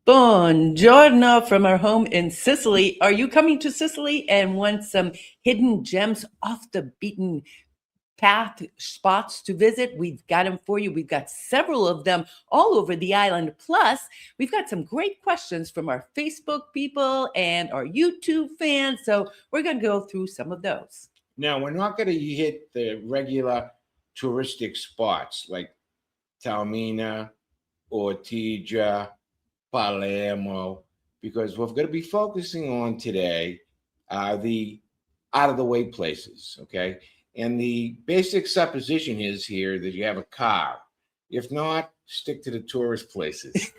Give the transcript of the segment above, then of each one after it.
Buongiorno from our home in Sicily. Are you coming to Sicily and want some hidden gems off the beaten path spots to visit? We've got them for you. We've got several of them all over the island. Plus, we've got some great questions from our Facebook people and our YouTube fans. So we're going to go through some of those. Now, we're not going to hit the regular touristic spots like Taormina, Ortigia, Palermo, because we're going to be focusing on today the out-of-the-way places, okay? And the basic supposition is here that you have a car. If not, stick to the tourist places.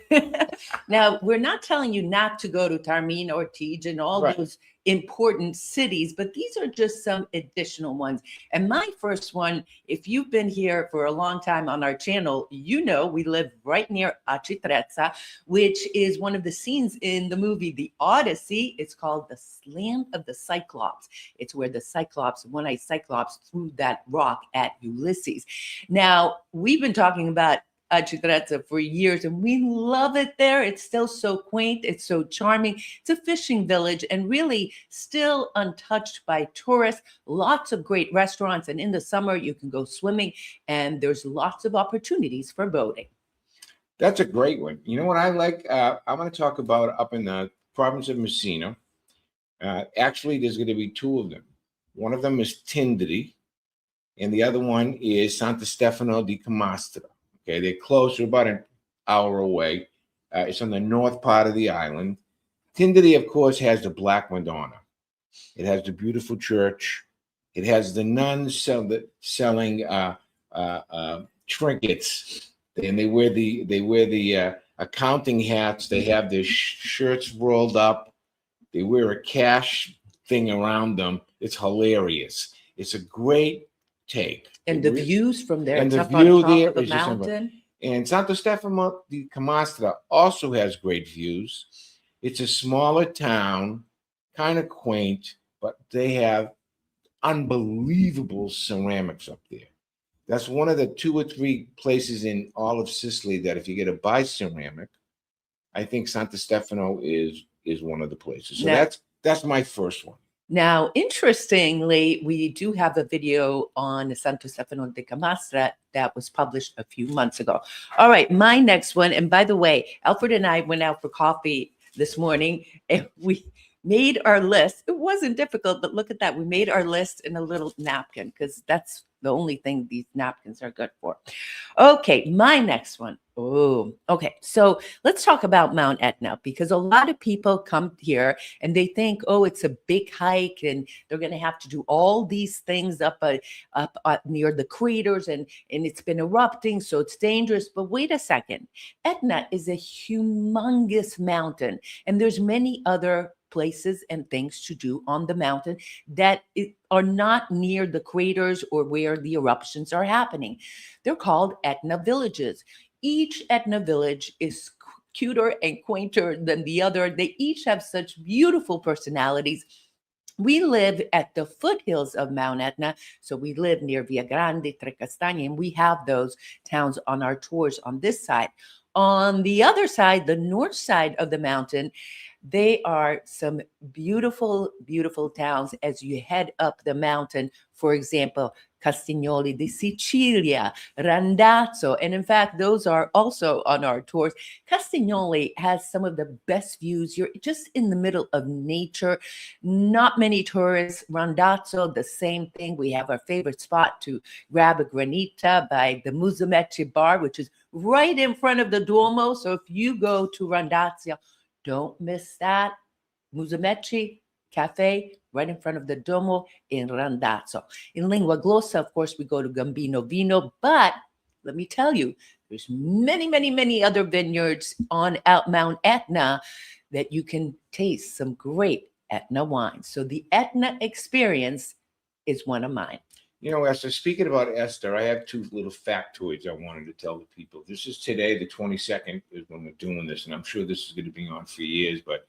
Now, we're not telling you not to go to Taormina or Ortigia and all those important cities, but these are just some additional ones. And my first one, if you've been here for a long time on our channel, you know we live right near Acitrezza, which is one of the scenes in the movie The Odyssey. It's called the Land of the Cyclops. It's where the Cyclops, one-eyed Cyclops, threw that rock at Ulysses. Now, we've been talking about Acitrezza for years, and we love it there. It's still so quaint. It's so charming. It's a fishing village and really still untouched by tourists. Lots of great restaurants, and in the summer you can go swimming, and there's lots of opportunities for boating. That's a great one. You know what I like? I'm going to talk about up in the province of Messina. Actually, there's going to be two of them. One of them is Tindri, and the other one is Santo Stefano di Camastra. Okay, they're close, about an hour away. It's on the north part of the island. Tindri, of course, has the Black Madonna. It has the beautiful church. It has the nuns selling trinkets, and they wear the accounting hats. They have their shirts rolled up. They wear a cash thing around them. It's hilarious. It's a great take. And the views from there, and it's the up on view top there of the is just mountain. And Santo Stefano di Camastra also has great views. It's a smaller town, kind of quaint, but they have unbelievable ceramics up there. That's one of the 2 or 3 places in all of Sicily that if you get to buy ceramic, I think Santo Stefano is one of the places. So that's my first one. Now, interestingly, we do have a video on Santo Stefano di Camastra that was published a few months ago. All right, my next one, and by the way, Alfred and I went out for coffee this morning, and we made our list. It wasn't difficult, but look at that. We made our list in a little napkin because that's the only thing these napkins are good for. Okay, my next one. Oh, okay. So let's talk about Mount Etna, because a lot of people come here and they think, oh, it's a big hike and they're going to have to do all these things up near the craters, and it's been erupting, so it's dangerous. But wait a second. Etna is a humongous mountain, and there's many other places and things to do on the mountain that are not near the craters or where the eruptions are happening. They're called Etna villages. Each Etna village is cuter and quainter than the other. They each have such beautiful personalities. We live at the foothills of Mount Etna, so we live near Via Grande, Tre Castagni, and we have those towns on our tours on this side. On the other side, the north side of the mountain, they are some beautiful, beautiful towns as you head up the mountain. For example, Castiglione di Sicilia, Randazzo, and in fact, those are also on our tours. Castiglione has some of the best views. You're just in the middle of nature. Not many tourists. Randazzo, the same thing. We have our favorite spot to grab a granita by the Musumeci bar, which is right in front of the Duomo. So if you go to Randazzo, don't miss that. Musumeci Cafe, right in front of the Duomo in Randazzo. In Lingua Glossa, of course, we go to Gambino Vino, but let me tell you, there's many, many, many other vineyards on Mount Etna that you can taste some great Etna wine. So the Etna experience is one of mine. You know, Esther, speaking about Esther, I have 2 little factoids I wanted to tell the people. This is today, the 22nd, is when we're doing this, and I'm sure this is going to be on for years, but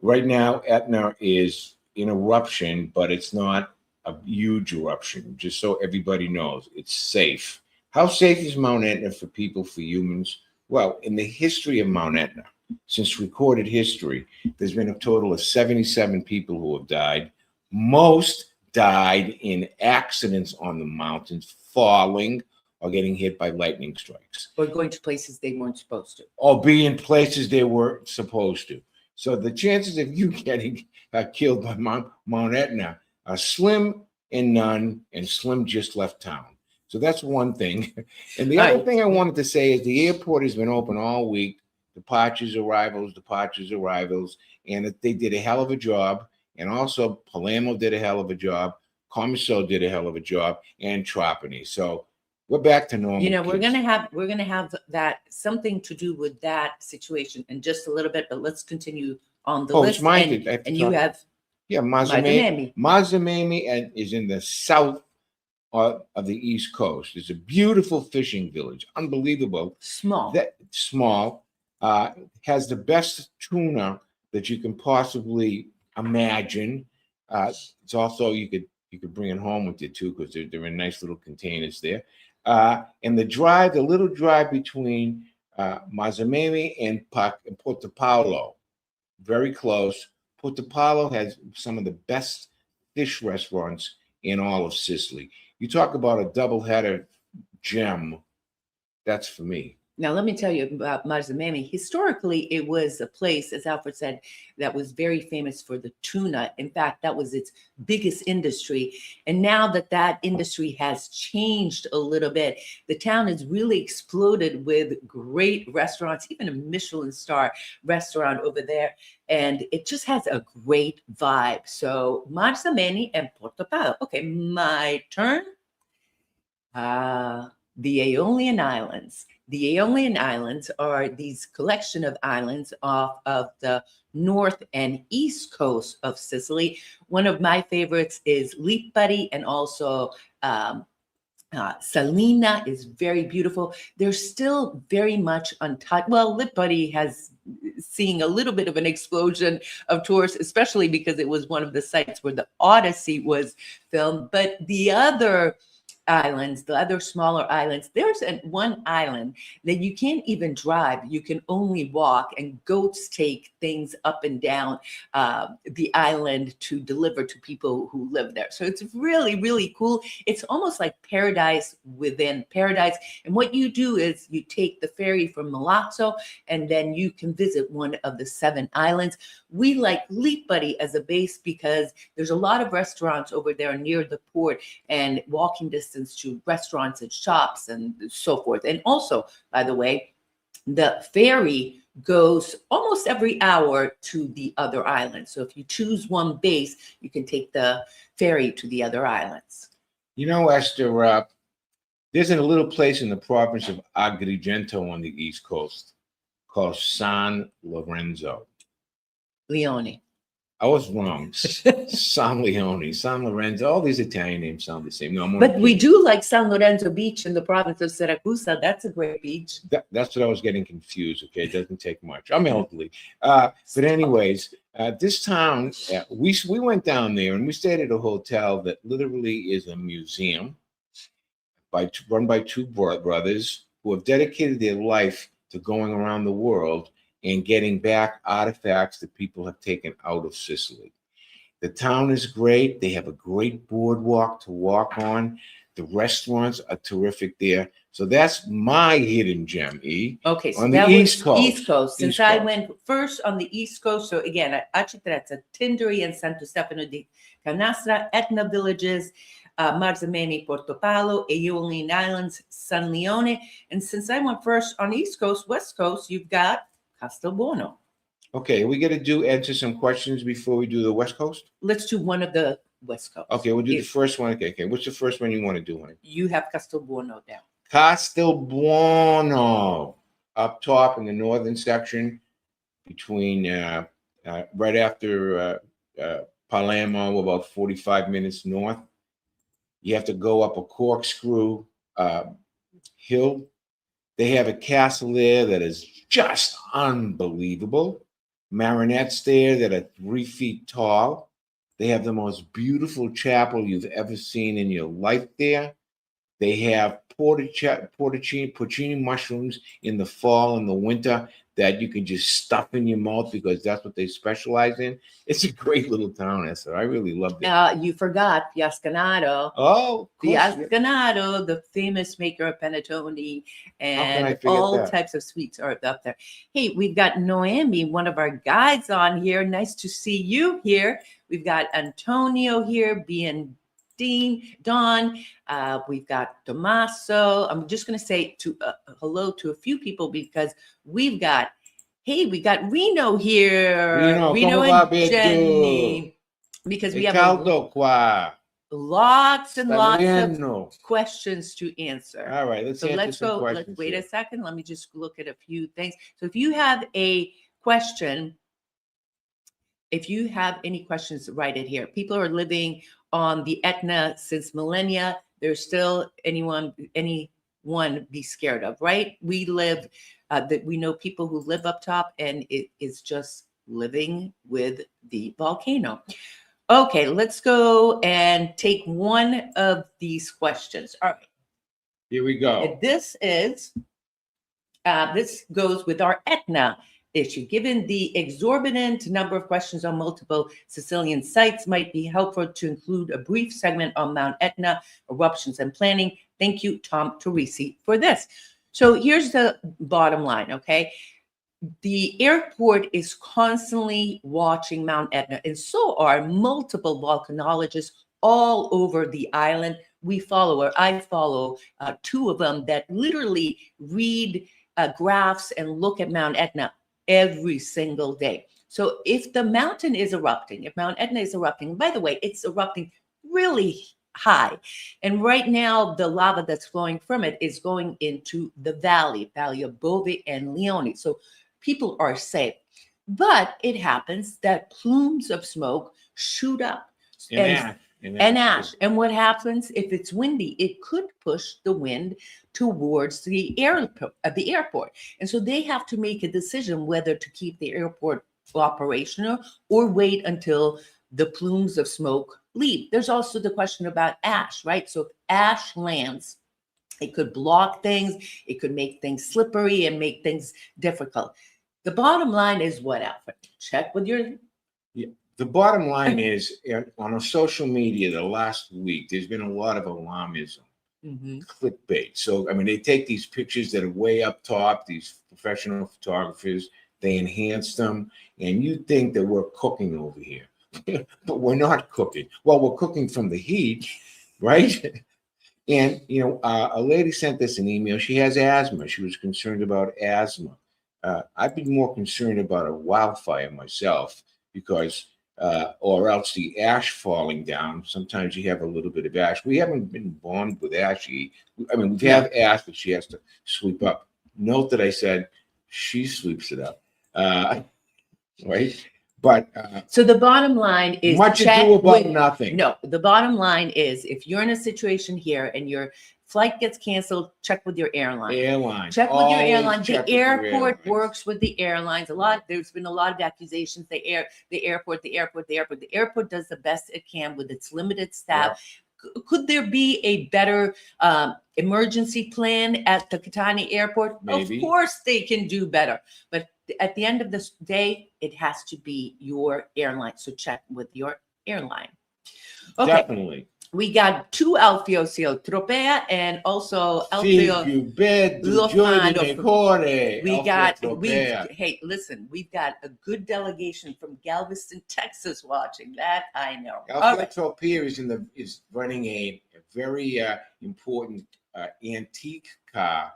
right now, Etna is in eruption, but it's not a huge eruption, just so everybody knows. It's safe. How safe is Mount Etna for people, for humans? Well, in the history of Mount Etna, since recorded history, there's been a total of 77 people who have died. Most died in accidents on the mountains, falling or getting hit by lightning strikes. Or going to places they weren't supposed to. Or be in places they weren't supposed to. So the chances of you getting killed by Mount Etna are slim and none, and Slim just left town. So that's one thing. And the other thing I wanted to say is the airport has been open all week. Departures, arrivals, and they did a hell of a job. And also Palermo did a hell of a job. Comiso did a hell of a job, and Trapani. So we're back to normal. You know, we're kids. gonna have that something to do with that situation in just a little bit, but let's continue on the list. It's mine. And you have Mazamemi. Mazamemi and is in the south of the East Coast. It's a beautiful fishing village, unbelievable. Small. Has the best tuna that you can possibly imagine. It's also you could bring it home with you too, because they're in nice little containers there. And the little drive between Mazamemi and Porto Paolo, very close. Porto Paolo has some of the best fish restaurants in all of Sicily. You talk about a double-header gem, that's for me. Now, let me tell you about Mazamemi. Historically, it was a place, as Alfred said, that was very famous for the tuna. In fact, that was its biggest industry. And now that that industry has changed a little bit, the town has really exploded with great restaurants, even a Michelin star restaurant over there. And it just has a great vibe. So Mazamemi and Porto Paolo. Okay, my turn. The Aeolian Islands. The Aeolian Islands are these collection of islands off of the north and east coast of Sicily. One of my favorites is Lipari, and also Salina is very beautiful. They're still very much untouched. Well, Lipari has seeing a little bit of an explosion of tourists, especially because it was one of the sites where the Odyssey was filmed. But the other islands, the other smaller islands, there's one island that you can't even drive. You can only walk, and goats take things up and down the island to deliver to people who live there. So it's really, really cool. It's almost like paradise within paradise. And what you do is you take the ferry from Milazzo, and then you can visit one of the 7 islands. We like Lipari as a base because there's a lot of restaurants over there near the port, and walking distance to restaurants and shops and so forth. And also, by the way, the ferry goes almost every hour to the other islands. So if you choose one base, you can take the ferry to the other islands. You know, Esther, there's a little place in the province of Agrigento on the East Coast called San Lorenzo. Leone. I was wrong. San Leone, San Lorenzo, all these Italian names sound the same. No, but we do like San Lorenzo Beach in the province of Siracusa. That's a great beach. That's what I was getting confused. Okay, it doesn't take much. I'm elderly. But anyways, this town, we went down there and we stayed at a hotel that literally is a museum run by 2 brothers who have dedicated their life to going around the world and getting back artifacts that people have taken out of Sicily. The town is great. They have a great boardwalk to walk on. The restaurants are terrific there. So that's my hidden gem, E. Okay, so on that the was East Coast. East Coast. Since East I Coast. went first on the East Coast, so again, Acitrezza, Tindari, and Santo Stefano di Canastra, Etna villages, Marzamemi, Porto Paolo, Aeolian Islands, San Leone. And since I went first on the East Coast, West Coast, you've got Castelbuono. Okay, we got to answer some questions before we do the West Coast? Let's do one of the West Coast. Okay, we'll do the first one. Okay. What's the first one you want to do, honey? You have Castelbuono down. Castelbuono, up top in the northern section, between right after Palermo, about 45 minutes north. You have to go up a corkscrew hill. They have a castle there that is just unbelievable. Marinettes there that are 3 feet tall. They have the most beautiful chapel you've ever seen in your life there. They have porcini mushrooms in the fall and the winter that you can just stuff in your mouth because that's what they specialize in. It's a great little town, Esther. I really loved it. You forgot Fiascanado. Oh, of course. Fiascanado, the famous maker of panettone How can I and forget all that? types of sweets are up there. Hey, we've got Noemi, one of our guides on here. Nice to see you here. We've got Antonio here, being Don. We've got Tommaso. I'm just going to say hello to a few people because we got Reno here. Reno, Reno come and va, Beto? Jenny. Because we È have caldo qua. lots and Sta lots lloviendo. of questions to answer. All right, let's answer let's some go. questions. Let's wait here. a second. Let me just look at a few things. So if you have a question, if you have any questions, write it here. People are living on the Etna since millennia. There's still anyone be scared of, right? We live, that we know people who live up top, and it is just living with the volcano. Okay, let's go and take one of these questions. All right. Here we go. And this goes with our Etna issue. Given the exorbitant number of questions on multiple Sicilian sites, might be helpful to include a brief segment on Mount Etna, eruptions and planning. Thank you, Tom Teresi, for this. So here's the bottom line, okay? The airport is constantly watching Mount Etna, and so are multiple volcanologists all over the island. I follow two of them that literally read graphs and look at Mount Etna every single day. So if the mountain is erupting, if Mount Etna is erupting, by the way, it's erupting really high. And right now, the lava that's flowing from it is going into the valley of Bove and Leone. So people are safe. But it happens that plumes of smoke shoot up. And ash. And what happens if it's windy? It could push the wind towards the airport. And so they have to make a decision whether to keep the airport operational or wait until the plumes of smoke leave. There's also the question about ash, right? So if ash lands, it could block things, it could make things slippery and make things difficult. The bottom line is what, Alfred? Check with your... Yeah. The bottom line is, on social media the last week, there's been a lot of alarmism, clickbait. So, I mean, they take these pictures that are way up top, these professional photographers, they enhance them, and you think that we're cooking over here. But we're not cooking. Well, we're cooking from the heat, right? And, a lady sent us an email. She has asthma. She was concerned about asthma. I've been more concerned about a wildfire myself because... or else the ash falling down. Sometimes you have a little bit of ash. We haven't been bombed with ash. I mean, we have ash, but she has to sweep up. Note that I said she sweeps it up, right? But so the bottom line is much ado about nothing. No, the bottom line is if you're in a situation here and your flight gets canceled, check with your airline. Check with your airline. The airport works with the airlines. There's been a lot of accusations. The airport does the best it can with its limited staff. Yeah. Could there be a better emergency plan at the Catania airport? Maybe. Of course they can do better. But at the end of the day, it has to be your airline. So check with your airline. Okay. Definitely. We got two Alfios here, Tropea and also Alfio Lofano. Hey, listen, we've got a good delegation from Galveston, Texas watching. That I know. Alfio Tropea is running a very important antique car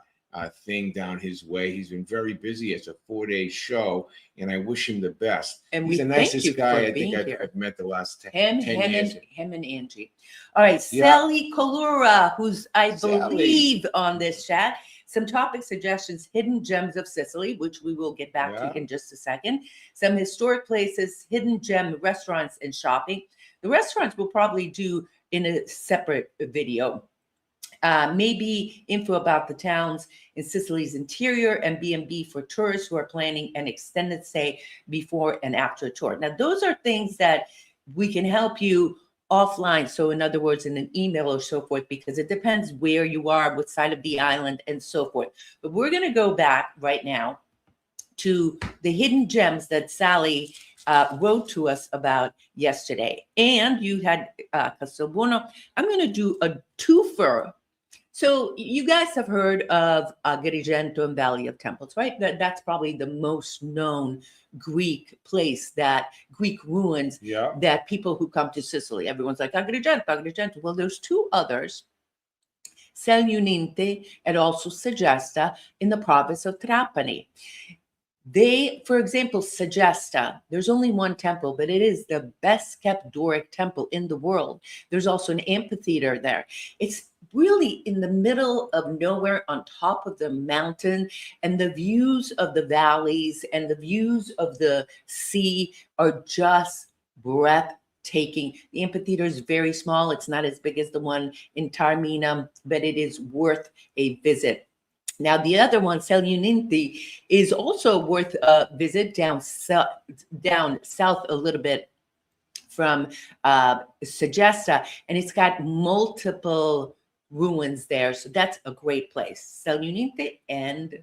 thing down his way. He's been very busy. It's a 4-day show, and I wish him the best. And he's the nicest guy I think I've met the last 10 years. Him and Angie. All right, Sally Kalura, who's I believe on this chat. Some topic suggestions: hidden gems of Sicily, which we will get back to in just a second. Some historic places, hidden gem restaurants, and shopping. The restaurants we'll probably do in a separate video. Maybe info about the towns in Sicily's interior and B&B for tourists who are planning an extended stay before and after a tour. Now, those are things that we can help you offline. So in other words, in an email or so forth, because it depends where you are, what side of the island and so forth. But we're going to go back right now to the hidden gems that Sally wrote to us about yesterday. And you had Castelbuono. I'm going to do a twofer. So you guys have heard of Agrigento and Valley of Temples, right? That's probably the most known Greek place, that Greek ruins Yeah. that people who come to Sicily, everyone's like, Agrigento, Agrigento. Well, there's two others, Seluninte and also Segesta in the province of Trapani. They, for example, Segesta, there's only one temple, but it is the best kept Doric temple in the world. There's also an amphitheater there. It's really in the middle of nowhere on top of the mountain, and the views of the valleys and the views of the sea are just breathtaking. The amphitheater is very small. It's not as big as the one in Taormina, but it is worth a visit. Now, the other one, Seluninte, is also worth a visit down south a little bit from Segesta, and it's got multiple ruins there. So that's a great place. Seluninte and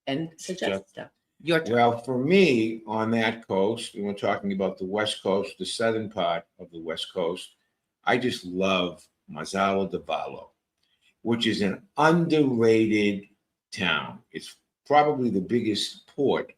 Segesta. Your turn. Well, for me, on that coast, and we're talking about the West Coast, the southern part of the West Coast, I just love Mazara del Vallo, which is an underrated town. It's probably the biggest port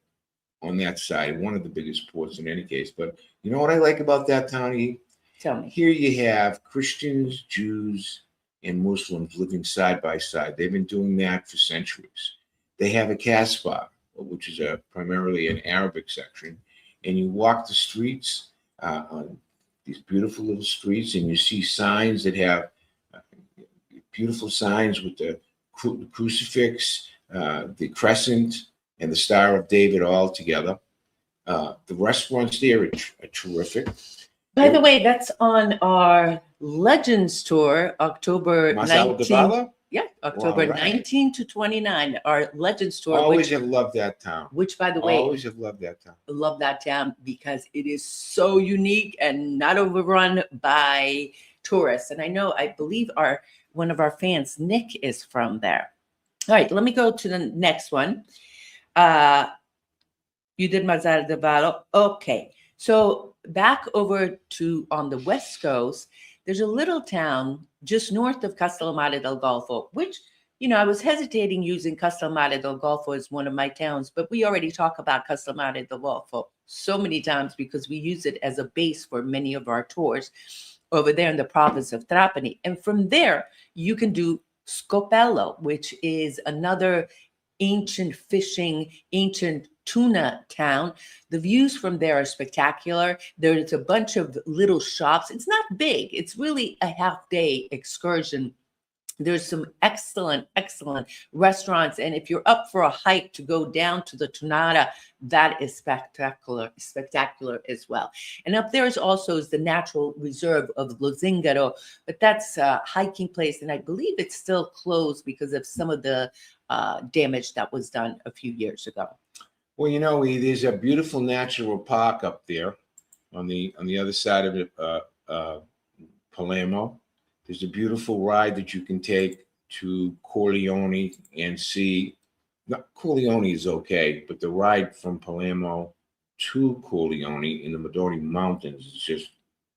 on that side, one of the biggest ports in any case. But you know what I like about that town? Tell me. Here you have Christians, Jews, and Muslims living side by side. They've been doing that for centuries. They have a kasbah, which is primarily an Arabic section, and you walk the streets on these beautiful little streets, and you see signs that have beautiful signs with the crucifix, the crescent, and the Star of David all together. The restaurants there are terrific. By the way, that's on our Legends tour, October Mazara del 19th. Vallo? Yeah, October All right. 19 to 29, our Legends tour. Always have loved that town. Which, by the way, Always have loved that town. love that town because it is so unique and not overrun by tourists. And I believe one of our fans, Nick, is from there. All right, let me go to the next one. You did Mazara del Vallo. Okay, so back over to on the West Coast, there's a little town just north of Castellammare del Golfo, which, I was hesitating using Castellammare del Golfo as one of my towns, but we already talk about Castellammare del Golfo so many times because we use it as a base for many of our tours over there in the province of Trapani. And from there, you can do Scopello, which is another ancient fishing, ancient tuna town. The views from there are spectacular. There's a bunch of little shops. It's not big. It's really a half-day excursion. There's some excellent restaurants. And if you're up for a hike to go down to the Tunara, that is spectacular as well. And up there is also the natural reserve of Lo Zingaro, but that's a hiking place. And I believe it's still closed because of some of the damage that was done a few years ago. Well, there's a beautiful natural park up there on the other side of it, Palermo. There's a beautiful ride that you can take to Corleone and see. Corleone is okay, but the ride from Palermo to Corleone in the Midori Mountains is just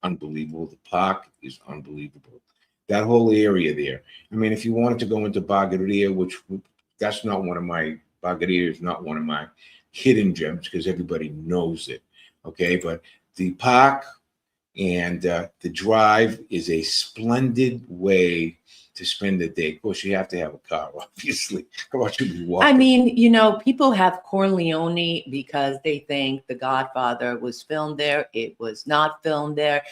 unbelievable. The park is unbelievable. That whole area there. I mean, if you wanted to go into Bagheria, that's not one of my, Bagheria is not one of my hidden gems because everybody knows it. Okay, but the park and the drive is a splendid way to spend the day. Of course, you have to have a car, obviously. How about you be walking? I mean, people have Corleone because they think The Godfather was filmed there. It was not filmed there.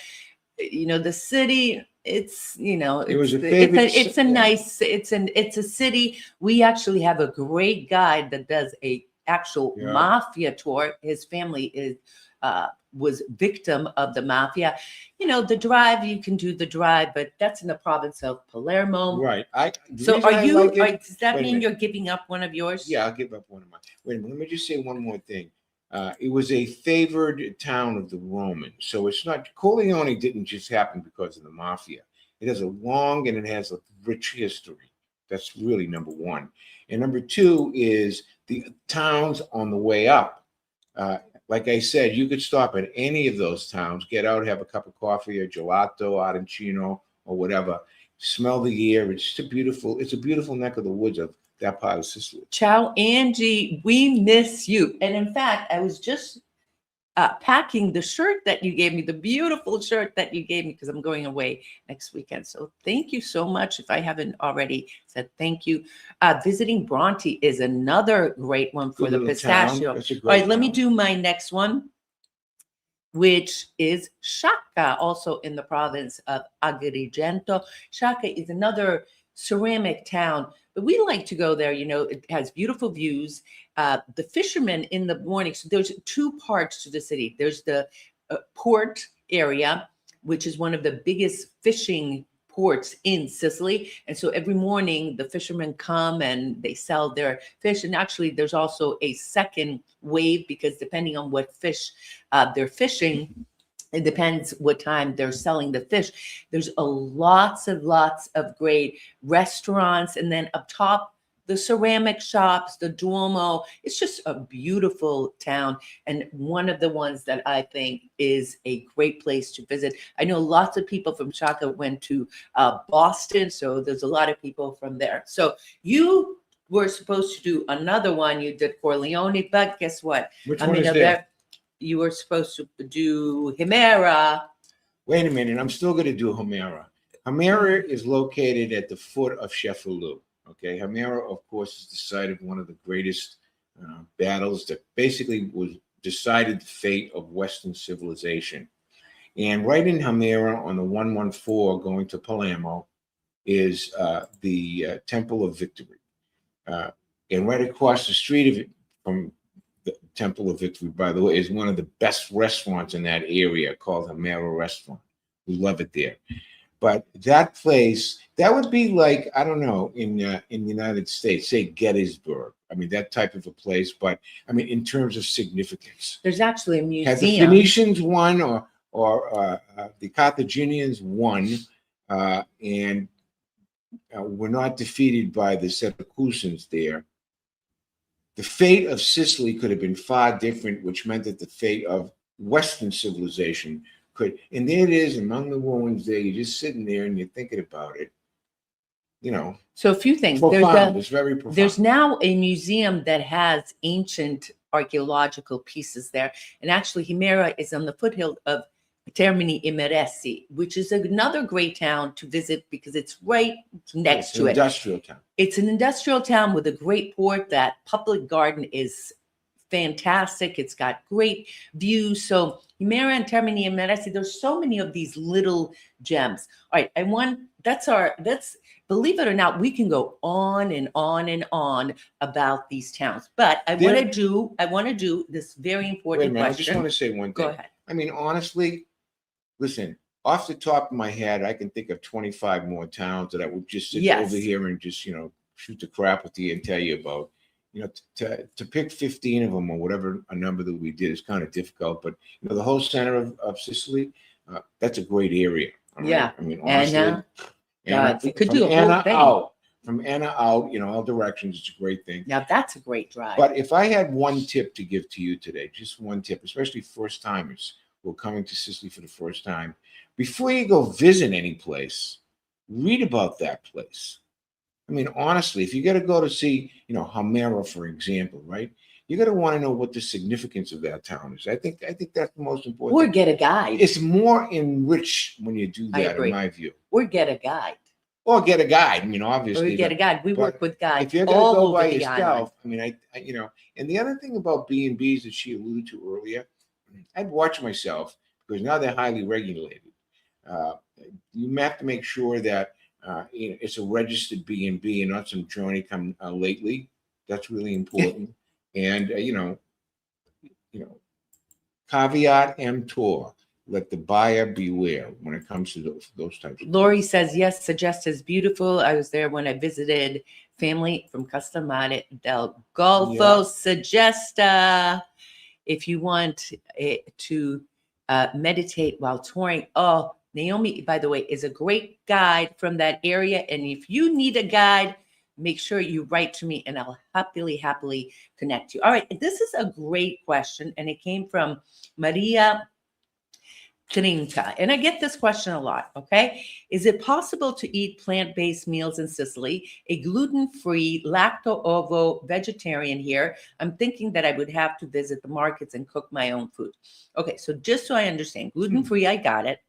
The city, it's it was a favorite. It's a city. We actually have a great guide that does a actual mafia tour. His family was victim of the mafia. The drive, you can do the drive, but that's in the province of Palermo. Right. Does that mean you're giving up one of yours? Yeah, I'll give up one of mine. Wait a minute. Let me just say one more thing. It was a favored town of the Romans. So it's not, Corleone didn't just happen because of the mafia. It has a long and it has a rich history. That's really number one. And number two is the towns on the way up. Like I said, you could stop at any of those towns, get out, have a cup of coffee or gelato, arancino, or whatever. Smell the air. It's a beautiful neck of the woods of that part of Sicily. Ciao, Angie. We miss you. And in fact, I was just packing the shirt that you gave me, the beautiful shirt that you gave me, because I'm going away next weekend. So thank you so much. If I haven't already said thank you. Visiting Bronte is another great one for the pistachio. All right, let me do my next one, which is Sciacca, also in the province of Agrigento. Sciacca is another ceramic town, but we like to go there. You know, it has beautiful views. The fishermen in the morning, so there's two parts to the city. There's the port area, which is one of the biggest fishing ports in Sicily. And so every morning the fishermen come and they sell their fish. And actually there's also a second wave, because depending on what fish they're fishing, it depends what time they're selling the fish. There's lots of great restaurants. And then up top, the ceramic shops, the Duomo. It's just a beautiful town, and one of the ones that I think is a great place to visit. I know lots of people from Sciacca went to Boston, so there's a lot of people from there. So you were supposed to do another one. You did Corleone, but guess what? Which one is there? You were supposed to do Himera. Wait a minute, I'm still going to do Himera. Himera is located at the foot of Cefalù. Okay, Himera, of course, is the site of one of the greatest battles that basically decided the fate of Western civilization. And right in Himera, on the 114 going to Palermo, is the Temple of Victory. And right across the street of it, from the Temple of Victory, by the way, is one of the best restaurants in that area called Himera Restaurant. We love it there. But that place, that would be like, I don't know, in the United States, say Gettysburg. I mean, that type of a place. But I mean, in terms of significance, there's actually a museum. Had the Phoenicians won, or the Carthaginians won, and were not defeated by the Syracusans there, the fate of Sicily could have been far different, which meant that the fate of Western civilization could. And there it is among the ruins there. You're just sitting there and you're thinking about it. You know. So a few things. Profound. It's very profound. There's now a museum that has ancient archaeological pieces there. And actually, Himera is on the foothill of Termini Imerese, which is another great town to visit because it's right next to it. Industrial town. It's an industrial town with a great port. That public garden is fantastic. It's got great views. So Himera and Termini Imerese, there's so many of these little gems. All right, that's believe it or not, we can go on and on and on about these towns. But I want to do this very important question. I just want to say one thing. Go ahead. I mean, honestly, listen, off the top of my head, I can think of 25 more towns that I would just sit over here and just, shoot the crap with you and tell you about. To pick 15 of them or whatever a number that we did is kind of difficult. But, the whole center of Sicily, that's a great area. Yeah. I mean, honestly. We could do a whole thing. From Anna out, all directions, it's a great thing. Now, that's a great drive. But if I had one tip to give to you today, just one tip, especially first timers who are coming to Sicily for the first time, before you go visit any place, read about that place. I mean, honestly, if you got to go to see, Himera, for example, right? You got to want to know what the significance of that town is. I think that's the most important. Or get a guide. It's more enriched when you do that, in my view. Or get a guide. Or get a guide. I mean, obviously. Or get a guide. We work with guides. If you're going to go by yourself, I mean, I and the other thing about B&Bs that she alluded to earlier, I'd watch myself because now they're highly regulated. You have to make sure that it's a registered B&B and not some journey come lately. That's really important. And caveat emptor, let the buyer beware when it comes to those types of Lori says, yes, Sagesta is beautiful. I was there when I visited family from Castelmare del Golfo. Sagesta, if you want to meditate while touring. Naomi, by the way, is a great guide from that area. And if you need a guide, make sure you write to me and I'll happily connect you. All right. This is a great question. And it came from Maria Trinta. And I get this question a lot. Okay. Is it possible to eat plant-based meals in Sicily? A gluten-free, lacto-ovo vegetarian here. I'm thinking that I would have to visit the markets and cook my own food. Okay. So just so I understand, gluten-free, I got it.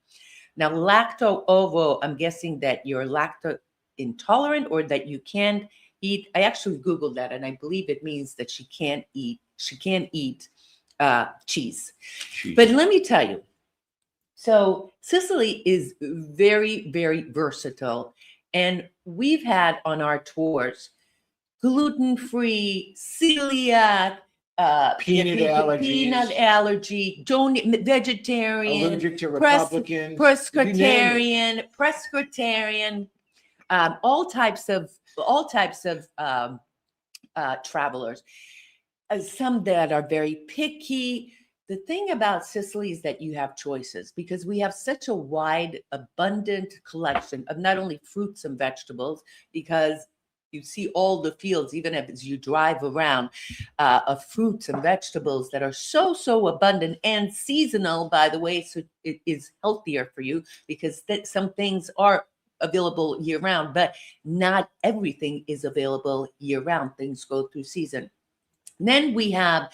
Now, lacto-ovo, I'm guessing that you're lacto intolerant or that you can't eat. I actually Googled that and I believe it means that she can't eat cheese. But let me tell you, so Sicily is very versatile. And we've had on our tours gluten-free, celiac, peanut allergy, vegetarian, allergic to Republicans, pescatarian, all types of travelers. Some that are very picky. The thing about Sicily is that you have choices because we have such a wide, abundant collection of not only fruits and vegetables, because you see all the fields, even as you drive around, of fruits and vegetables that are so abundant and seasonal, by the way, so it is healthier for you because some things are available year round, but not everything is available year round. Things go through season. Then we have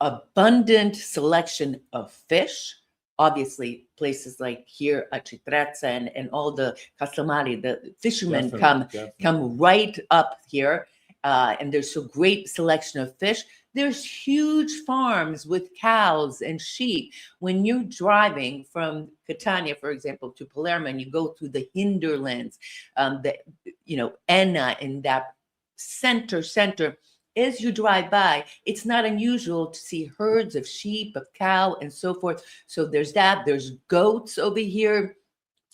abundant selection of fish. Obviously, places like here at Citrezza and all the Castelmari, the fishermen come right up here, and there's a great selection of fish. There's huge farms with cows and sheep. When you're driving from Catania, for example, to Palermo, and you go through the hinterlands, Etna in that center. As you drive by, it's not unusual to see herds of sheep, of cow, and so forth. So there's that. There's goats over here.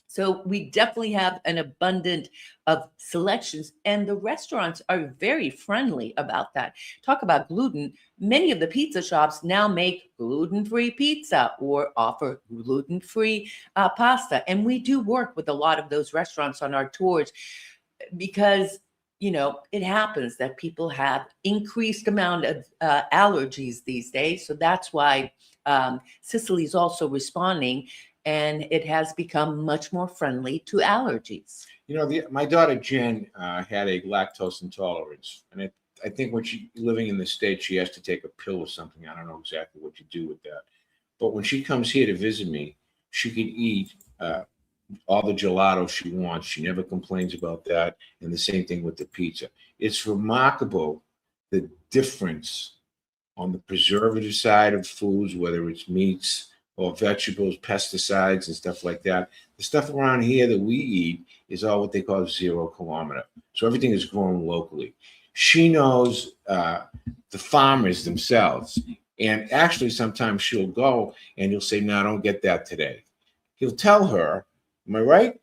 So we definitely have an abundance of selections, and the restaurants are very friendly about that. Talk about gluten. Many of the pizza shops now make gluten-free pizza or offer gluten-free pasta. And we do work with a lot of those restaurants on our tours because it happens that people have increased amount of allergies these days. So that's why Sicily is also responding, and it has become much more friendly to allergies. My daughter Jen had a lactose intolerance, and I think when she's living in the States, she has to take a pill or something. I don't know exactly what you do with that. But when she comes here to visit me, she can eat all the gelato she wants. She never complains about that. And the same thing with the pizza. It's remarkable the difference on the preservative side of foods, whether it's meats or vegetables, pesticides and stuff like that. The stuff around here that we eat is all what they call 0 kilometer. So everything is grown locally. She knows the farmers themselves. And actually, sometimes she'll go and he'll say, no, I don't get that today. He'll tell her, am I right?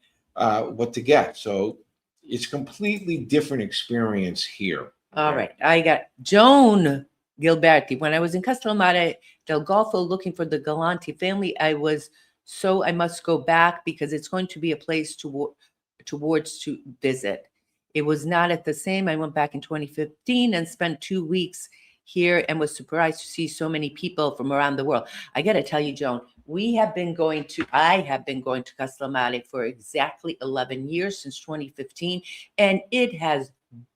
What to get. So it's completely different experience here. All right. I got Joan Gilberti. When I was in Castellamare del Golfo looking for the Galanti family, I must go back because it's going to be a place towards to visit. It was not at the same. I went back in 2015 and spent 2 weeks here and was surprised to see so many people from around the world. I got to tell you, Joan, I have been going to Castellamare for exactly 11 years, since 2015, and it has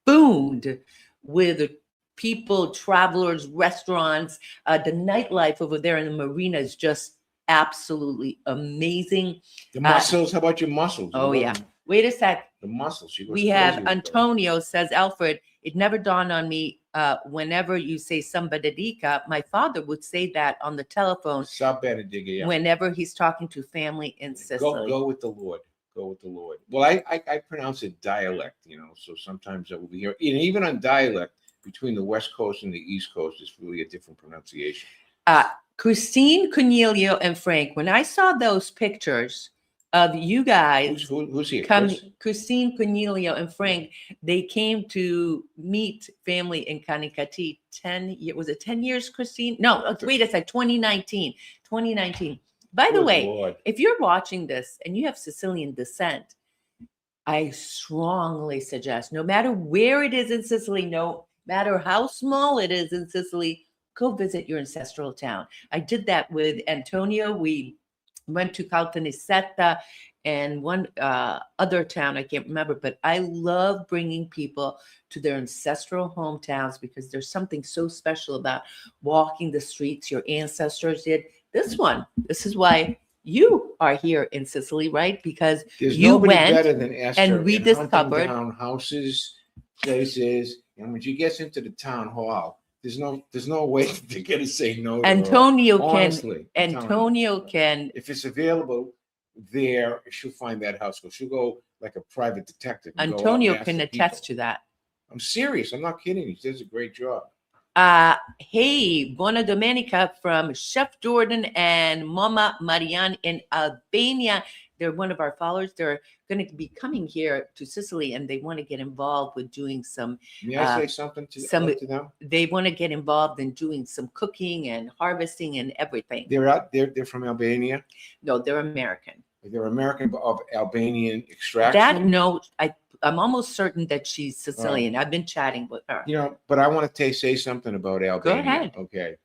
boomed with people, travelers, restaurants. The nightlife over there in the marina is just absolutely amazing. The mussels, how about your mussels? Oh, yeah. Wait a sec. The mussels. We have Antonio says, Alfred, it never dawned on me whenever you say Samba Dedica, my father would say that on the telephone. Samba Dedica, yeah. Whenever he's talking to family in Sicily. Go with the Lord. Go with the Lord. Well, I pronounce it dialect, so sometimes I will be here. And even on dialect, between the West Coast and the East Coast, it's really a different pronunciation. Christine, Cornelio, and Frank, when I saw those pictures of you guys, who's here? Christine, Cornelio, and Frank, they came to meet family in Canicattì 10 years. Was it 10 years, Christine? No, wait a sec, 2019. By the way, if you're watching this and you have Sicilian descent, I strongly suggest, no matter where it is in Sicily, no matter how small it is in Sicily, go visit your ancestral town. I did that with Antonio. We went to Caltanissetta and one other town, I can't remember, but I love bringing people to their ancestral hometowns because there's something so special about walking the streets your ancestors did. This is why you are here in Sicily, right? Because There's you nobody went better than Esther and in hunting rediscovered. down houses, places, and when she gets into the town hall, there's no way to get to say no to her. Antonio Honestly, can I'm telling you. Antonio can If it's available there, she'll find that house. She'll go like a private detective. And go out and Antonio ask can the attest people. to that. I'm serious. I'm not kidding. He does a great job. Hey, buona domenica from Chef Jordan and Mama Marianne in Albania. They're one of our followers. They're going to be coming here to Sicily and they want to get involved with doing some. May I say something to them? They want to get involved in doing some cooking and harvesting and everything. They're from Albania. No, they're American. They're American of Albanian extraction. I'm almost certain that she's Sicilian. I've been chatting with her. But I want to say something about Albania. Go ahead. Okay.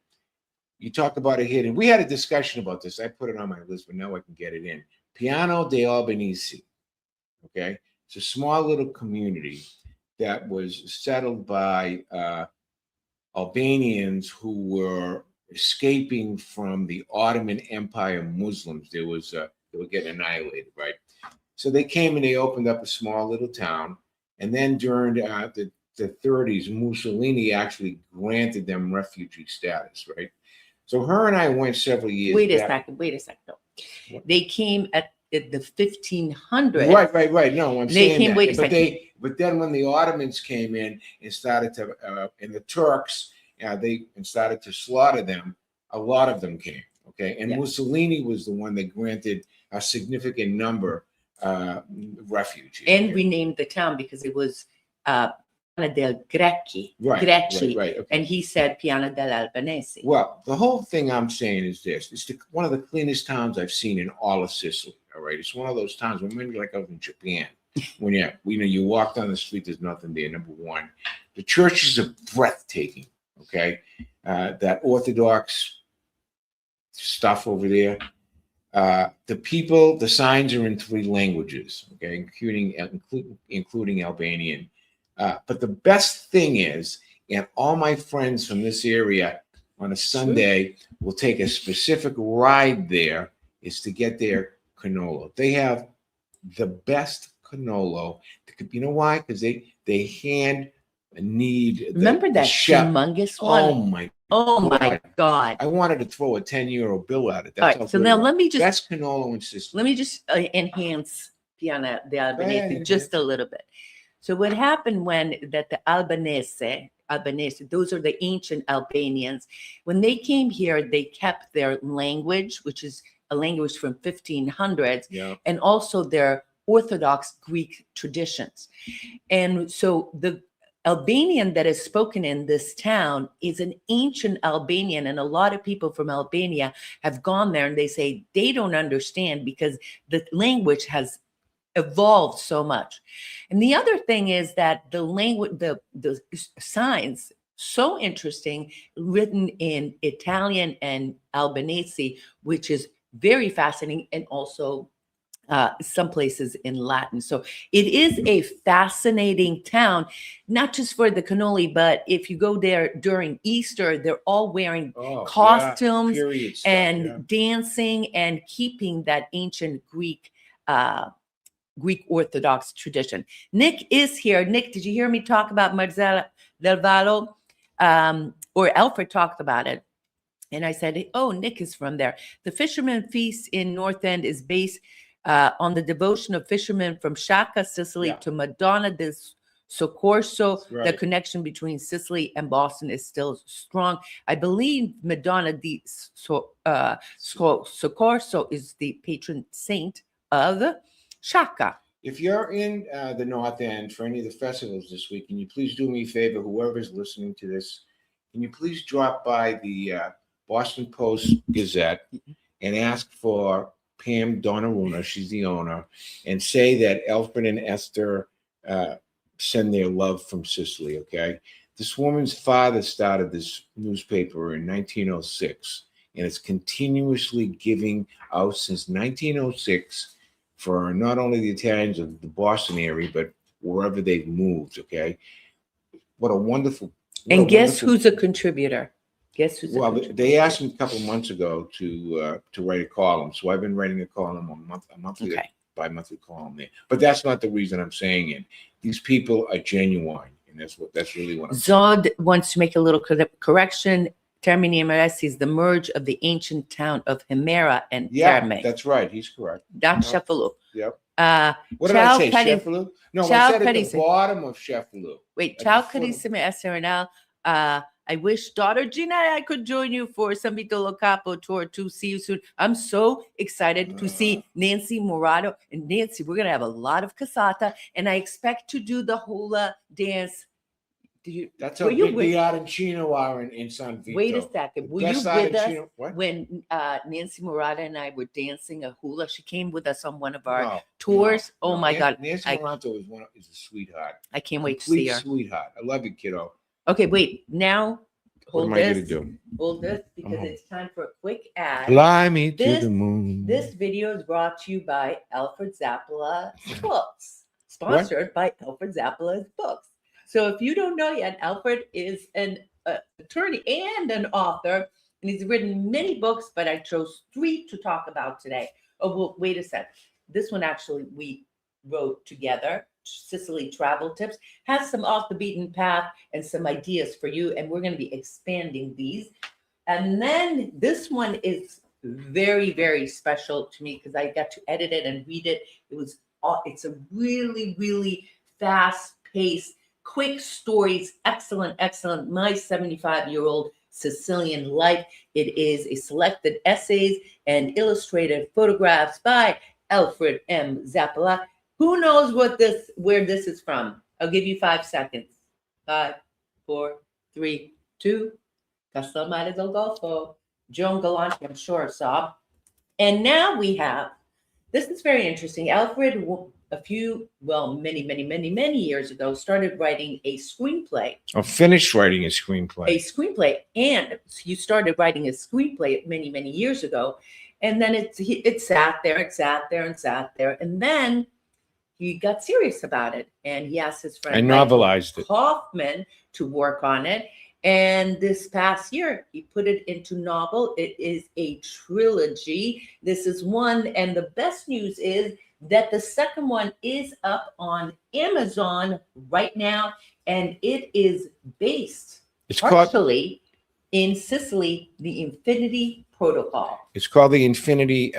You talked about it here, and we had a discussion about this. I put it on my list, but now I can get it in. Piana degli Albanesi. Okay. It's a small little community that was settled by Albanians who were escaping from the Ottoman Empire Muslims. They were getting annihilated, right? So they came and they opened up a small little town. And then during the 30s, Mussolini actually granted them refugee status, right? So her and I went several years Wait a back. second. No. They came at the 1500s. Right. No, I'm They saying came, that. wait a second. But then when the Ottomans came in and started to, and the Turks, they started to slaughter them, a lot of them came, okay? And Mussolini was the one that granted a significant number refugees. And renamed the town because it was Piana del Greci. Right. Okay. And he said Piana del Albanesi. Well, the whole thing I'm saying is this. It's one of the cleanest towns I've seen in all of Sicily, all right? It's one of those towns, maybe like out in Japan, when you walk down the street, there's nothing there, number one. The churches are breathtaking, okay? That Orthodox stuff over there. The people, the signs are in 3 languages, okay, including Albanian. But the best thing is, and all my friends from this area on a Sunday will take a specific ride there, is to get their cannolo. They have the best cannolo. You know why? Because they hand knead. Remember that humongous one? Oh my God. I wanted to throw a 10-euro bill at it. All right, so now let me just best cannolo in Sicily. Let me just enhance Piana de Albanese just a little bit. So what happened when the Albanese, those are the ancient Albanians, when they came here, they kept their language, which is a language from 1500s, and also their Orthodox Greek traditions. And so the Albanian that is spoken in this town is an ancient Albanian, and a lot of people from Albania have gone there and they say they don't understand because the language has evolved so much. And the other thing is that the language, the signs, so interesting, written in Italian and Albanese, which is very fascinating, and also some places in Latin. So it is a fascinating town, not just for the cannoli, but if you go there during Easter, they're all wearing costumes and dancing and keeping that ancient Greek Orthodox tradition. Nick is here. Nick, did you hear me talk about Marzella del Vallo? Or Alfred talked about it. And I said, oh, Nick is from there. The Fisherman Feast in North End is based on the devotion of fishermen from Sciacca, Sicily, to Madonna del Soccorso. The connection between Sicily and Boston is still strong. I believe Madonna del Soccorso is the patron saint of Sciacca. If you're in the North End for any of the festivals this week, can you please do me a favor, whoever's listening to this, can you please drop by the Boston Post Gazette and ask for Pam Donnarumma, she's the owner, and say that Alfred and Esther send their love from Sicily, okay? This woman's father started this newspaper in 1906, and it's continuously giving out since 1906 for not only the Italians of the Boston area, but wherever they've moved, okay? What a wonderful... And guess who's a contributor? Guess who's Well, a contributor? they asked me a couple of months ago to write a column, so I've been writing a column a monthly, Okay. bi-monthly column there. But that's not the reason I'm saying it. These people are genuine, and that's really what I'm saying. Zod wants to make a little correction. Termini Emeresi is the merge of the ancient town of Himera and Yeah, Terme. that's right. He's correct. Not Yep. Cefalu. Yep. Uh, What did I ciao, say? cari- Cefalu? No, ciao, I said at the carissimi. bottom of Cefalu. Wait, At ciao the foot of- carissime essere. I wish daughter Gina I could join you for San Vito Lo Capo tour to see you soon. I'm so excited to see Nancy Morado. And Nancy, we're going to have a lot of casata, and I expect to do the hula dance. That's were how you big with- the Arancino are in San Vito. Wait a second. Were you Best with us Arancino- What? when Nancy Morada and I were dancing a hula? She came with us on one of our No, tours. no, oh no. my God. Nancy Moranto is a sweetheart. I can't wait to see Complete her. sweetheart. I love you, kiddo. Okay, wait. Now What hold am I going to this. do? Hold this because home. it's time for a quick ad. Fly me to This- the moon. This video is brought to you by Alfred Zappala's books, sponsored by Alfred Zappala's books. So if you don't know yet, Alfred is an attorney and an author, and he's written many books, but I chose 3 to talk about today. Oh, well, wait a sec. This one actually we wrote together. Sicily Travel Tips has some off the beaten path and some ideas for you, and we're going to be expanding these. And then this one is very, very special to me because I got to edit it and read it. It's a really, really fast-paced, quick stories. Excellent, excellent. My 75-year-old Sicilian life. It is a selected essays and illustrated photographs by Alfred M. Zappala. Who knows where this is from? I'll give you 5 seconds. 5, 4, 3, 2. Castellamare del Golfo. Joan Galante, I'm sure, saw. And now we have, this is very interesting. Alfred, many years ago, started writing a screenplay. Or finished writing a screenplay. And you started writing a screenplay many years ago. And then it sat there. And then he got serious about it. And he asked his friend I novelized it. Kaufman to work on it. And this past year, he put it into novel. It is a trilogy. This is one. And the best news is that the second one is up on Amazon right now. And it is based partially in Sicily, the Infinity Protocol. It's called the Infinity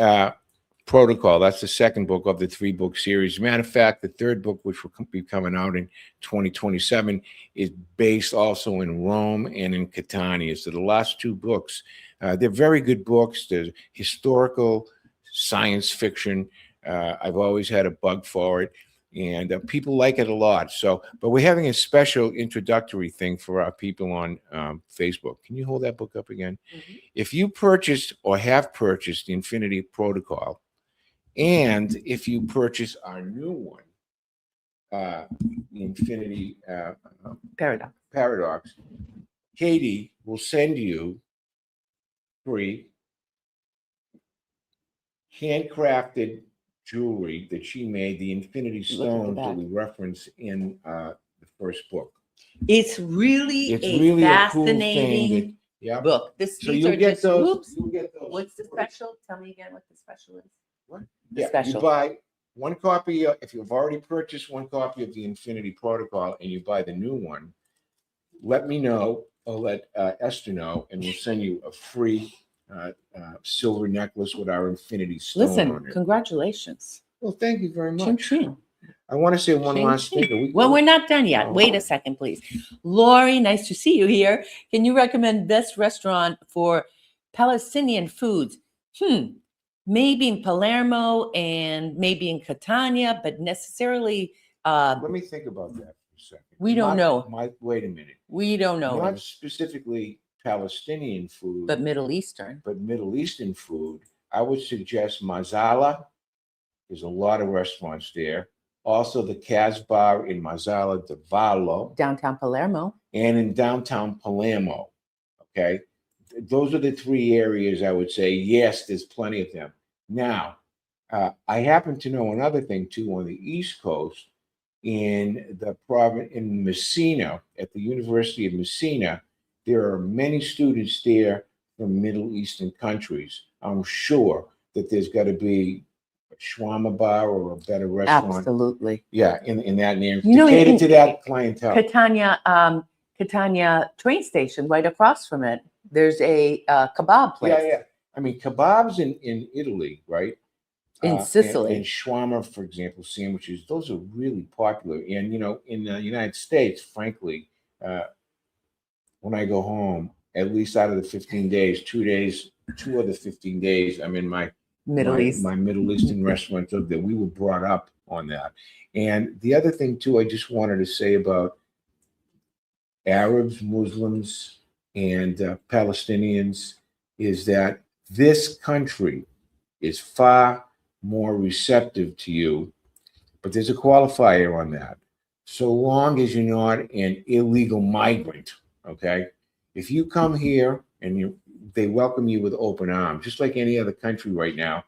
Protocol. That's the second book of the 3-book series. Matter of fact, the third book, which will be coming out in 2027, is based also in Rome and in Catania. So the last 2 books, they're very good books. They're historical science fiction. I've always had a bug for it, and people like it a lot. So, but we're having a special introductory thing for our people on Facebook. Can you hold that book up again? Mm-hmm. If you purchased or have purchased the Infinity Protocol, and if you purchase our new one, the Infinity Paradox, Katie will send you free handcrafted jewelry that she made, the Infinity Stone that we reference in the first book. It's really a cool fascinating thing book. So you'll get those. What's the special? Tell me again what the special is. What? The special. You buy one copy, if you've already purchased one copy of the Infinity Protocol and you buy the new one, let me know, or let Esther know, and we'll send you a free silver necklace with our Infinity Stone on Listen, it. congratulations. Well, thank you very Chin much. chin. I want to say one Chin last chin. thing. Well, we're not done yet. Oh. Wait a second, please. Lori, nice to see you here. Can you recommend best restaurant for Palestinian foods? Maybe in Palermo and maybe in Catania, but necessarily Let me think about that for a second. We don't know. Wait a minute. We don't know. Not specifically Palestinian food, But Middle Eastern. but Middle Eastern food. I would suggest Mazzala. There's a lot of restaurants there. Also, the Casbar in Mazzala de Vallo Downtown Palermo. and in downtown Palermo. Okay. Those are the three areas I would say, yes, there's plenty of them. Now, I happen to know another thing too on the East Coast in the province in Messina, at the University of Messina. There are many students there from Middle Eastern countries. I'm sure that there's got to be a shawarma bar or a better restaurant. Absolutely. Yeah, in that name You know, to cater in- to that clientele. Catania train station, right across from it, there's a kebab place. Yeah. I mean, kebabs in Italy, right? In Sicily. And shawarma, for example, sandwiches, those are really popular. And, in the United States, frankly, when I go home, at least out of the 15 days, 2 of the 15 days, I'm in my Middle East. my Middle Eastern restaurant that we were brought up on that. And the other thing, too, I just wanted to say about Arabs, Muslims, and Palestinians is that this country is far more receptive to you, but there's a qualifier on that. So long as you're not an illegal migrant, okay? If you come here and they welcome you with open arms, just like any other country right now,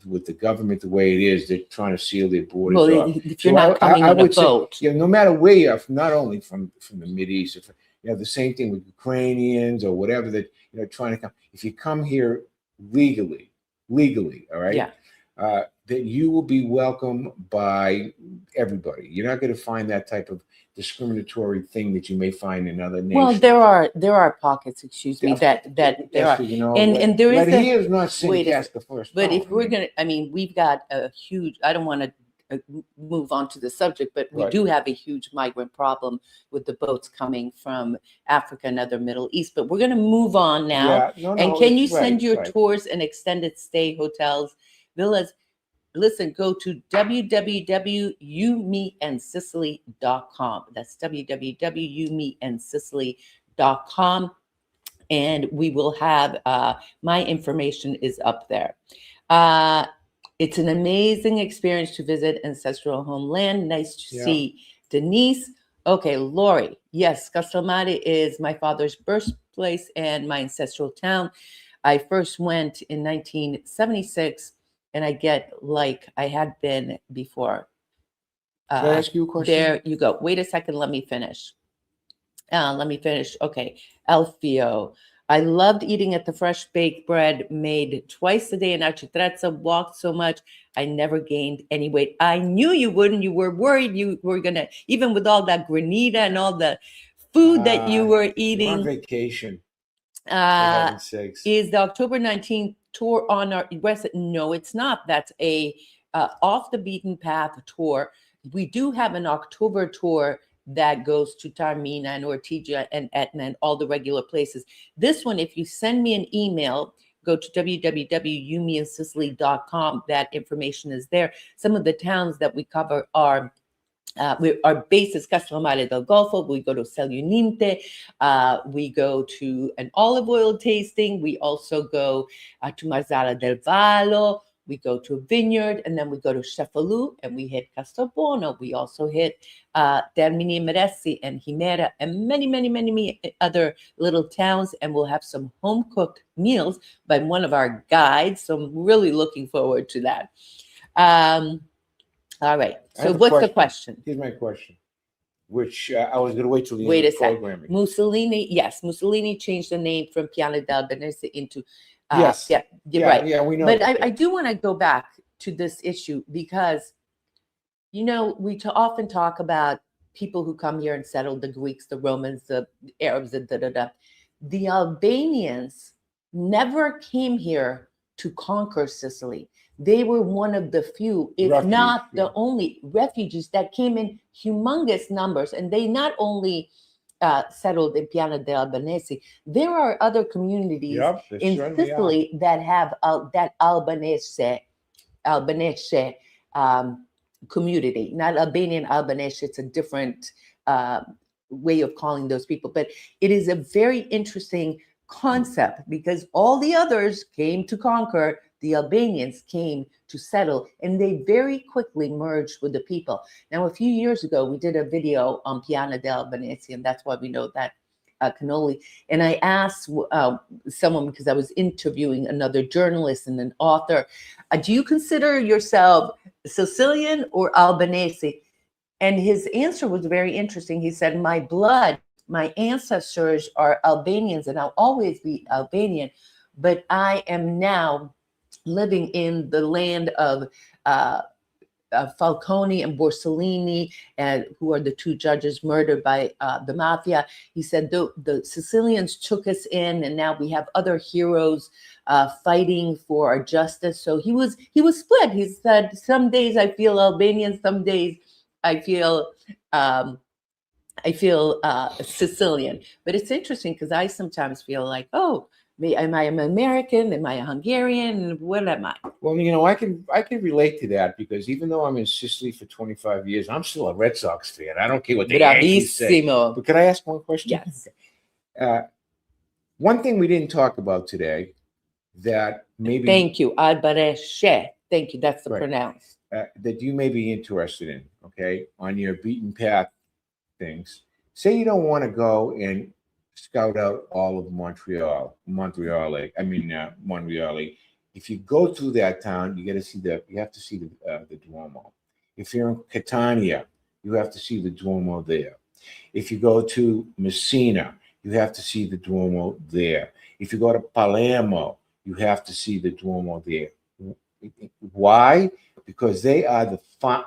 with the government the way it is, they're trying to seal their borders Well, off. if you're not coming on a would say, boat. no matter where you are, not only from the Mideast, if you have the same thing with Ukrainians or whatever that trying to come. If you come here legally, all right, Yeah. that you will be welcomed by everybody. You're not going to find that type of discriminatory thing that you may find in other nations. Well, there are pockets, excuse me, that there are. And there is he is not sin cast the first. But if we're gonna, we've got a huge. I don't want to move on to the subject, but we do have a huge migrant problem with the boats coming from Africa and other Middle East. But we're going to move on now. Yeah, and can you send your tours and extended stay hotels, villas? Listen, go to www.youmeandsicily.com. That's www.youmeandsicily.com. And we will have, my information is up there. It's an amazing experience to visit ancestral homeland. Nice to see Denise. Okay, Lori. Yes, Castelmare is my father's birthplace and my ancestral town. I first went in 1976, and I get like I had been before. Can I ask you a question? There you go. Wait a second. Let me finish. Okay. Alfio. I loved eating at the fresh baked bread made twice a day in Architrezza. Walked so much, I never gained any weight. I knew you wouldn't. You were worried you were going to, even with all that granita and all the food that you were eating. On vacation. Is the October 19th tour on our website? No, it's not. That's a off the beaten path tour. We do have an October tour that goes to Taormina and Ortigia and Etna and all the regular places. This one, if you send me an email, go to www.youmeandsicily.com. That information is there. Some of the towns that we cover are our base is Castellammare del Golfo. We go to Seluninte. We go to an olive oil tasting. We also go to Marzala del Vallo. We go to a vineyard, and then we go to Cefalù, and we hit Castelbuono. We also hit Termini Meresi and Himera and many, many, many other little towns, and we'll have some home-cooked meals by one of our guides, so I'm really looking forward to that. All right, so what's the question? Here's my question, which I was going to wait till the end of the programming. Mussolini, yes, Mussolini changed the name from Piana d'Albanese into yes. Yeah, you're right. Yeah, we know. But I do want to go back to this issue because, we often talk about people who come here and settle, the Greeks, the Romans, the Arabs, The Albanians never came here to conquer Sicily. They were one of the few, if not the only refugees that came in humongous numbers. And they not only settled in Piana d'Albanese. There are other communities in Sicily that have that Albanese community, not Albanian Albanese. It's a different way of calling those people. But it is a very interesting concept because all the others came to conquer. The the Albanians came to settle, and they very quickly merged with the people. Now, a few years ago, we did a video on Piana degli Albanesi, and that's why we know that cannoli. And I asked someone, because I was interviewing another journalist and an author, do you consider yourself Sicilian or Albanese? And his answer was very interesting. He said, my blood, my ancestors are Albanians, and I'll always be Albanian, but I am now living in the land of Falcone and Borsellini, who are the two judges murdered by the mafia. He said the Sicilians took us in, and now we have other heroes fighting for our justice. So he was split. He said, some days I feel Albanian, some days I feel Sicilian. But it's interesting because I sometimes feel like, oh, am I an American? Am I a Hungarian? What am I? Well, I can relate to that, because even though I'm in Sicily for 25 years, I'm still a Red Sox fan. I don't care what the Yankees say. But can I ask one question? Yes. One thing we didn't talk about today that maybe... Thank you. Albanese. Thank you. That's the Right. pronounce. That you may be interested in, okay, on your beaten path things. Say you don't want to go and scout out all of Montreal. If you go through that town, you have to see the Duomo. If you're in Catania, you have to see the Duomo there. If you go to Messina, you have to see the Duomo there. If you go to Palermo, you have to see the Duomo there. Why? Because they are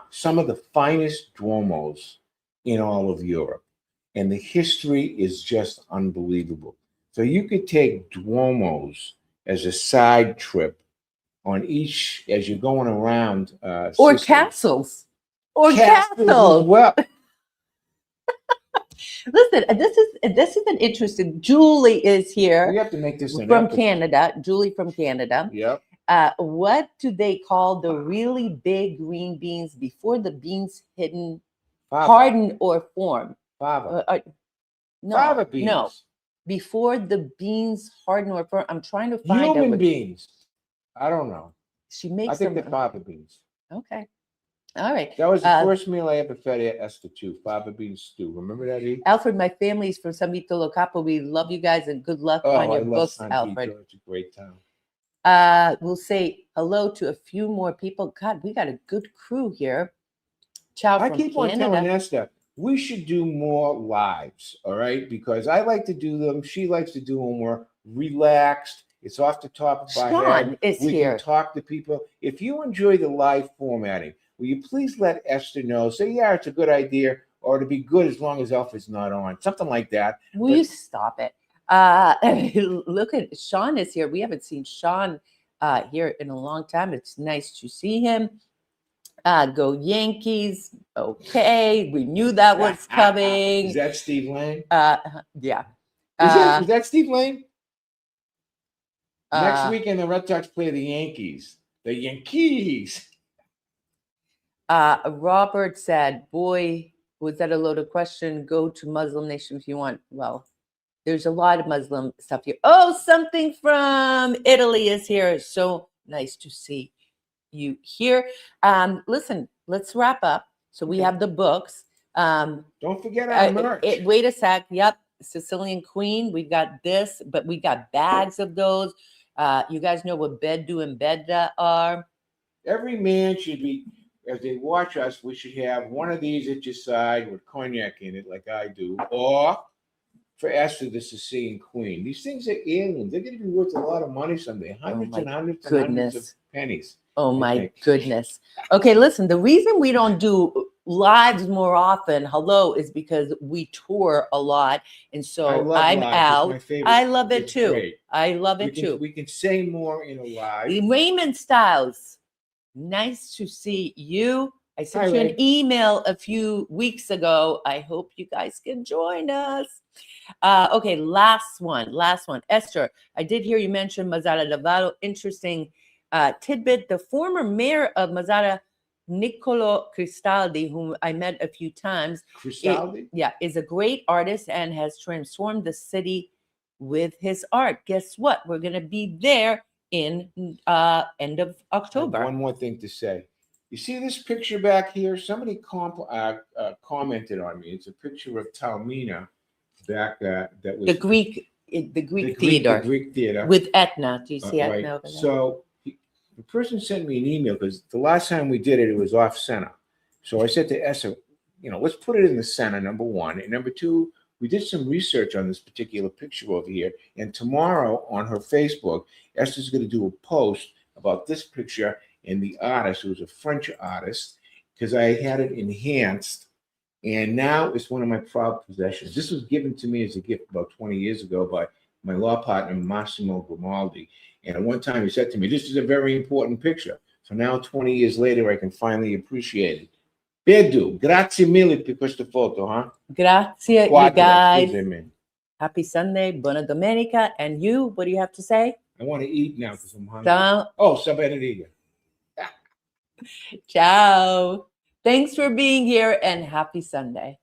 some of the finest Duomos in all of Europe. And the history is just unbelievable. So you could take Duomos as a side trip on each, as you're going around. Or Sicily. castles. Or Castles. castles. Well, listen, this is an interesting. Julie is here. we have to make this from Canada. Julie from Canada. Yep. What do they call the really big green beans before the beans harden or form? Fava. No, Fava beans. No. Before the beans harden or form. I'm trying to find Human beans. I don't know. She makes I think them. they're fava beans. Okay. All right. That was the first meal I ever fed Esther too. Fava bean stew. Remember that, E? Alfred, my family's from San Vito Lo Capo. We love you guys and good luck on your books, San Alfred. Vito. It's a great town. We'll say hello to a few more people. God, we got a good crew here. Ciao from I keep on telling Esther, we should do more lives, all right? Because I like to do them. She likes to do them more relaxed. It's off the top of our head. We can talk to people. If you enjoy the live formatting, will you please let Esther know? Say, yeah, it's a good idea, or it'll be good as long as Alfred's not on. Something like that. Will you stop it? Look at Sean is here. We haven't seen Sean here in a long time. It's nice to see him. Go Yankees. Okay. We knew that was coming. Is that Steve Lane? Yeah. Is that Steve Lane? Next weekend, the Red Sox play the Yankees. The Yankees. Robert said, boy, was that a loaded question? Go to Muslim Nation if you want. Well, there's a lot of Muslim stuff here. Oh, something from Italy is here. So nice to see you here. Listen, let's wrap up. So we have the books. Don't forget our merch. Wait a sec. Yep. Sicilian Queen. We got this, but we got bags of those. You guys know what beddu and bedda are. Every man should be, as they watch us, we should have one of these at your side with cognac in it, like I do, or for Esther, the Sicilian Queen. These things are heirlooms. They're going to be worth a lot of money someday. Hundreds and hundreds of pennies. Oh my goodness. Okay, listen, the reason we don't do lives more often, is because we tour a lot. And so I'm out. I love it too. Great. I love it too. We can say more in a live. Raymond Styles, nice to see you. I sent you an email a few weeks ago. I hope you guys can join us. Okay, last one. Esther, I did hear you mention Mazzara Davaro. Interesting tidbit. The former mayor of Mazzara, Niccolo Cristaldi, whom I met a few times, is a great artist and has transformed the city with his art. Guess what? We're going to be there in end of I have October. one more thing to say. You see this picture back here? Somebody commented on me. It's a picture of Taormina back that was The Greek theater the Greek theater. with Etna. Do you see Right. Etna over there? So the person sent me an email because the last time we did it, it was off center. So I said to Esther, let's put it in the center, number one. And number two, we did some research on this particular picture over here. And tomorrow on her Facebook, Esther's going to do a post about this picture and the artist, who was a French artist, because I had it enhanced. And now it's one of my proud possessions. This was given to me as a gift about 20 years ago by my law partner, Massimo Grimaldi. And at one time he said to me, this is a very important picture. So now 20 years later, I can finally appreciate it. Bedu, grazie mille per questa foto, huh? Grazie, you Quattro, guys. scusami. Happy Sunday, buona domenica. And you, what do you have to say? I want to eat now because I'm hungry. Ciao. Oh, sabatina. Ciao. Thanks for being here and happy Sunday.